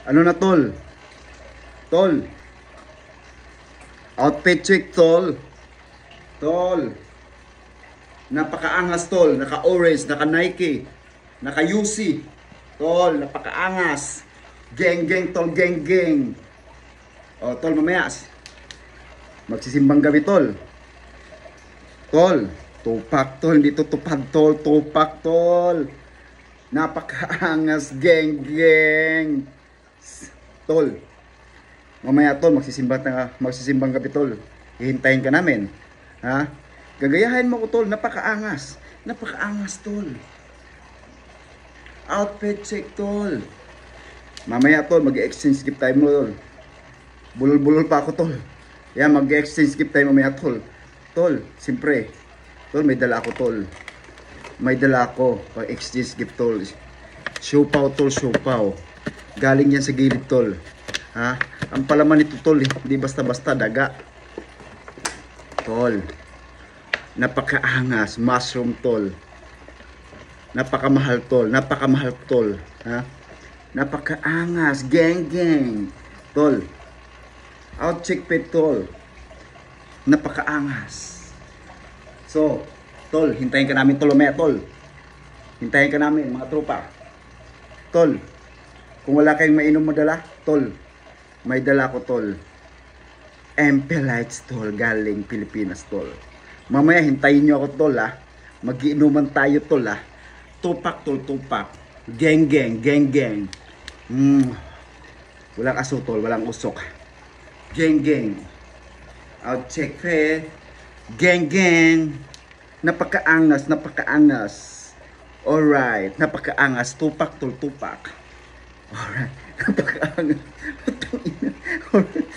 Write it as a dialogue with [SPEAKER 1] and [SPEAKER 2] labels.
[SPEAKER 1] Ano na, tol? Tol. Outfit check, tol. Tol. Napakaangas, tol. Naka-orange, naka-Nike, naka-UC. Tol, napakaangas. Geng, geng, tol, geng, geng. O, tol, mamaya. Magsisimbang gabi, tol. Tol. Tupak, tol. Hindi to tupad, tol. Tupak, tol. Napakaangas, geng, geng. Tol. Mamaya, tol, magsisimbang gabi, tol. Hihintayin ka namin. Ha? Gagayahin mo ko, tol. Napakaangas. Napakaangas, tol. Outfit check, tol. Mamaya, tol, mag-exchange gift tayo mo, tol. Bulol-bulol pa ako, tol. Yan, mag-exchange gift tayo mamaya, tol. Tol, siyempre. Tol, may dala ako, tol. May dala ako. Pag-exchange gift, tol. Siopaw, tol, siopaw. Galing yan sa gilid, tol. Ha? Ang palaman nito, tol, hindi basta-basta daga. Tol. Napakaangas. Mushroom, tol. Napakamahal, tol. Napakamahal, tol. Ha? Napakaangas. Gang, gang. Tol. Outcheck pet, tol. Napakaangas. So, tol, hintayin ka namin, tol. Umaya, tol. Hintayin ka namin, mga tropa. Tol. Kung wala kayong mainom mo dala, tol. May dala ko, tol. MP Lights, tol. Galing Pilipinas, tol. Mamaya, hintayin nyo ako, tol, ha. Magiinuman tayo, tol, ha. Tupak, tol, tupak. Geng, geng, geng, geng. Walang aso, tol. Walang usok. Geng, geng. I'll check, fe. Geng, geng. Napakaangas, napakaangas. Alright. Napakaangas. Tupak, tol, tupak. Alright. Napakaangas. Alright.